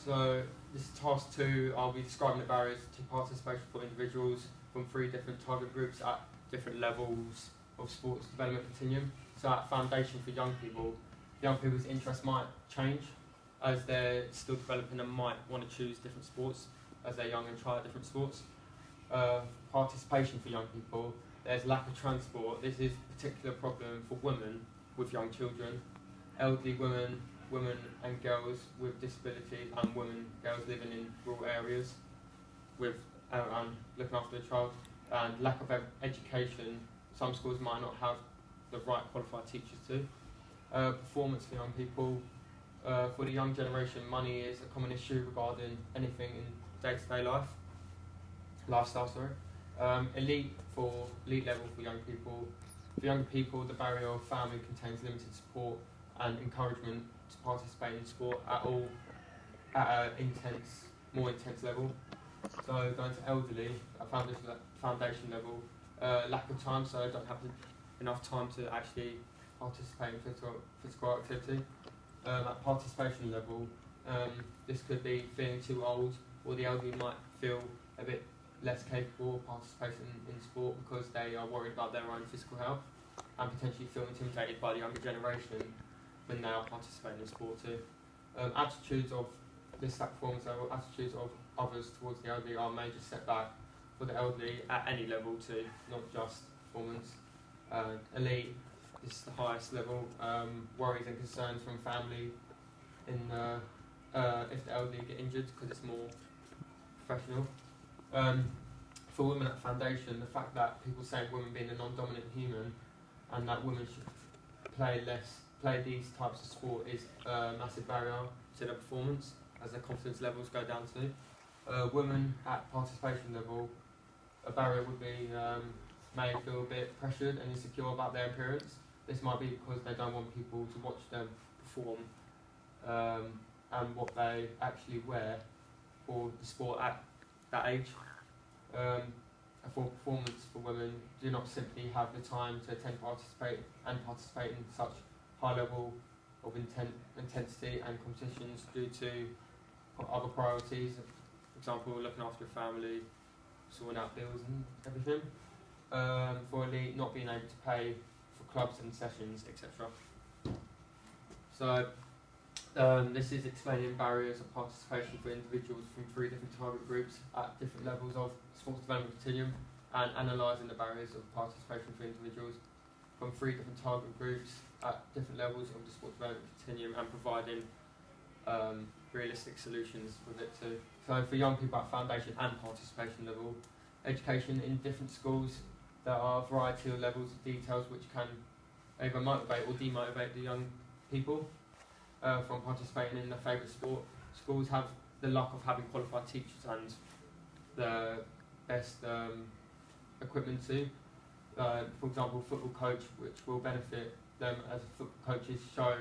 So this is task 2. I'll be describing the barriers to participation for individuals from 3 different target groups at different levels of sports development continuum. So at foundation for young people's interests might change as they're still developing and might want to choose different sports as they're young and try out different sports. Participation for young people, there's lack of transport. This is a particular problem for women with young children, elderly women and girls with disabilities, and girls living in rural areas with looking after the child, and lack of education. Some schools might not have the right qualified teachers too. Performance for young people. For the young generation, money is a common issue regarding anything in day-to-day lifestyle. Elite level for young people. For younger people, the barrier of family contains limited support and encouragement to participate in sport at an more intense level. So going to elderly, at foundation level, lack of time, so don't have enough time to actually participate in physical activity. At participation level, this could be feeling too old, or the elderly might feel a bit less capable of participating in sport because they are worried about their own physical health and potentially feel intimidated by the younger generation when they are participating in sport too. Attitudes of this performance level, attitudes of others towards the elderly are a major setback for the elderly at any level too, not just performance. Elite, this is the highest level. Worries and concerns from family if the elderly get injured because it's more professional. For women at foundation, the fact that people say women being a non-dominant human and that women should play these types of sport is a massive barrier to their performance as their confidence levels go down too. Women at participation level, a barrier would be may feel a bit pressured and insecure about their appearance. This might be because they don't want people to watch them perform and what they actually wear for the sport at that age. For performance for women, do not simply have the time to participate in such high level of intensity and competitions due to other priorities, for example looking after your family, sorting out bills and everything. For elite, not being able to pay for clubs and sessions, etc. So this is explaining barriers of participation for individuals from 3 different target groups at different levels of sports development continuum, and analysing the barriers of participation for individuals from 3 different target groups at different levels of the sports development continuum, and providing realistic solutions with it too. So for young people at foundation and participation level, education in different schools, there are a variety of levels of details which can either motivate or demotivate the young people from participating in their favourite sport. Schools have the luck of having qualified teachers and the best equipment too. For example, football coach, which will benefit them as football coaches show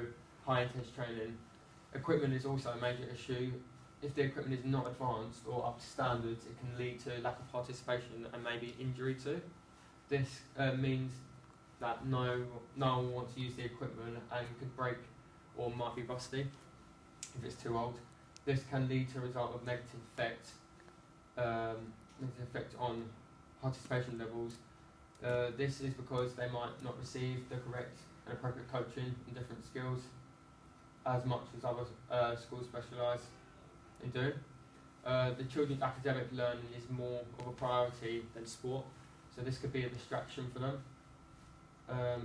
high intense training. Equipment is also a major issue. If the equipment is not advanced or up to standards, it can lead to lack of participation and maybe injury too. This means that no one will want to use the equipment and could break or might be rusty if it's too old. This can lead to a result of negative effect on participation levels. This is because they might not receive the correct and appropriate coaching in different skills as much as other schools specialise in doing. The children's academic learning is more of a priority than sport, so this could be a distraction for them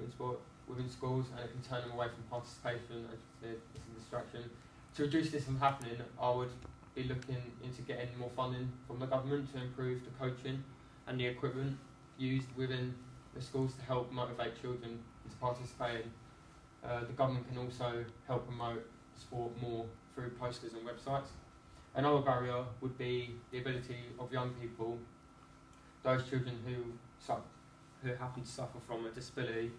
in sport within schools, and it can turn them away from participation. As you said, it's a distraction. To reduce this from happening, I would be looking into getting more funding from the government to improve the coaching and the equipment used within the schools to help motivate children into participating. The government can also help promote sport more through posters and websites. Another barrier would be the ability of young people, those children who happen to suffer from a disability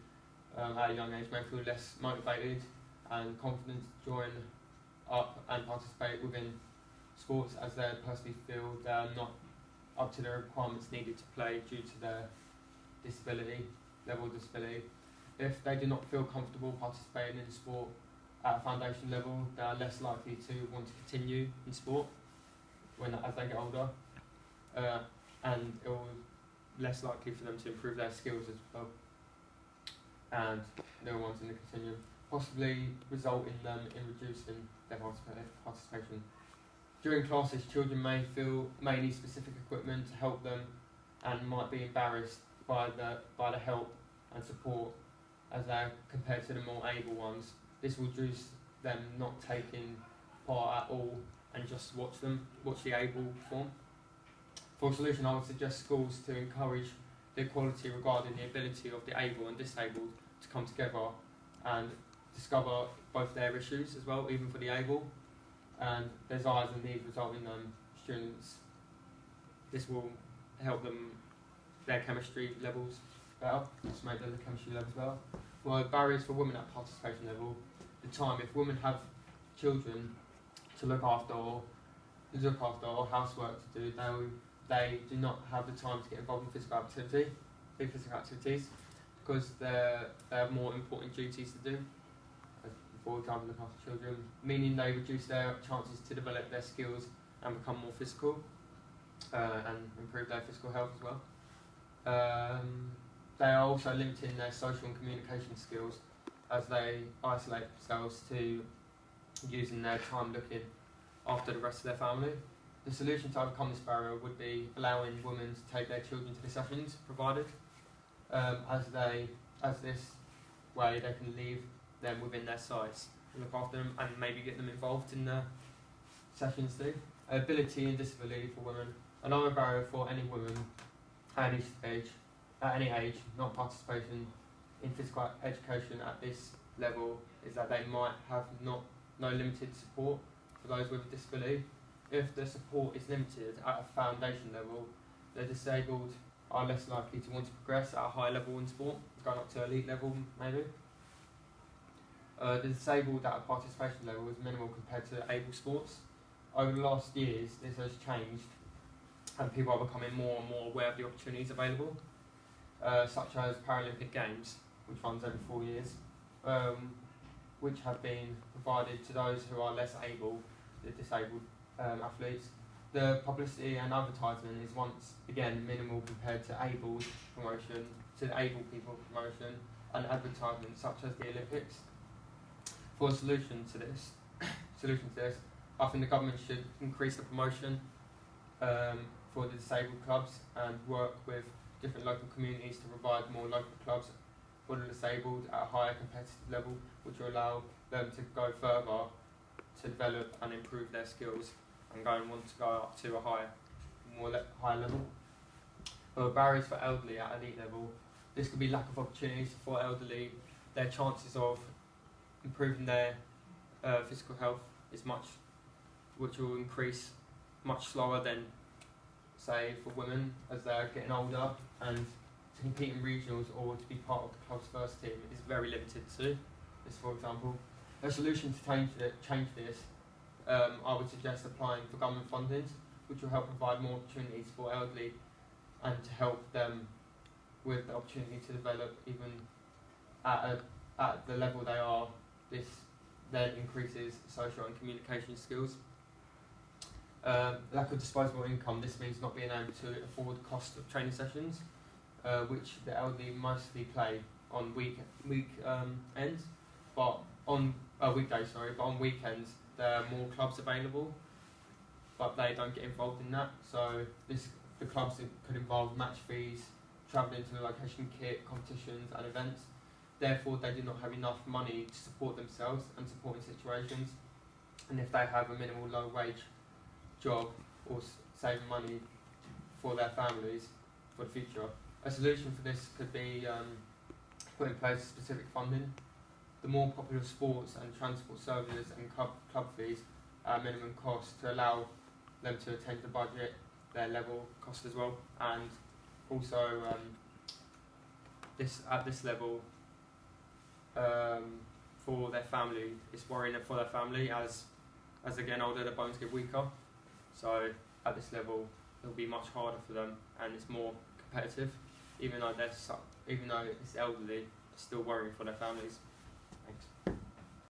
at a young age, may feel less motivated and confident to join up and participate within sports as they personally feel they are not up to the requirements needed to play due to their level of disability. If they do not feel comfortable participating in sport at a foundation level, they are less likely to want to continue in sport as they get older, and it will less likely for them to improve their skills as well, and they're wanting to continue, possibly resulting them in reducing their participation. During classes, children may need specific equipment to help them, and might be embarrassed by the help and support as they're compared to the more able ones. This will reduce them not taking part at all and just watch the able perform. For a solution, I would suggest schools to encourage the equality regarding the ability of the able and disabled to come together and discover both their issues as well, even for the able, and desires and needs resulting in students. This will help them, their chemistry levels better, just make their chemistry levels better. Well, barriers for women at participation level, the time. If women have children to look after or housework to do, they do not have the time to get involved in physical activities, because they have more important duties to do. For example, look after children, meaning they reduce their chances to develop their skills and become more physical, and improve their physical health as well. They are also limiting their social and communication skills as they isolate themselves to using their time looking after the rest of their family. The solution to overcome this barrier would be allowing women to take their children to the sessions provided, as this way they can leave them within their size, look after them, and maybe get them involved in the sessions too. Ability and disability for women. Another barrier for any woman at any age, not participating in physical education at this level, is that they might have no limited support for those with a disability. If the support is limited at a foundation level, the disabled are less likely to want to progress at a high level in sport, going up to elite level maybe. The disabled at a participation level is minimal compared to able sports. Over the last years, this has changed, and people are becoming more and more aware of the opportunities available, such as Paralympic Games, which runs every 4 years, which have been provided to those who are less able, the disabled athletes. The publicity and advertisement is once again minimal compared to able people promotion and advertisement such as the Olympics. For a solution to this, I think the government should increase the promotion for the disabled clubs and work with different local communities to provide more local clubs for the disabled at a higher competitive level, which will allow them to go further to develop and improve their skills and want to go up to a higher level. Barriers for elderly at elite level. This could be lack of opportunities for elderly. Their chances of improving their physical health which will increase much slower than, say, for women as they're getting older, and to compete in regionals or to be part of the club's first team is very limited too. This, for example, a solution to change this, I would suggest applying for government funding, which will help provide more opportunities for elderly and to help them with the opportunity to develop even at the level they are. This then increases social and communication skills. Lack of disposable income. This means not being able to afford the cost of training sessions, which the elderly mostly play on weekends, but on weekdays. But on weekends there are more clubs available, but they don't get involved in that. So the clubs could involve match fees, travelling to the location kit, competitions and events. Therefore, they do not have enough money to support themselves and supporting situations. And if they have a minimal low-wage job or saving money for their families for the future, a solution for this could be put in place specific funding. The more popular sports and transport services and club fees at minimum cost to allow them to attain the budget, their level cost as well, and also at this level. For their family, it's worrying for their family as they get older, their bones get weaker. So at this level, it'll be much harder for them, and it's more competitive. Even though it's elderly, it's still worrying for their families.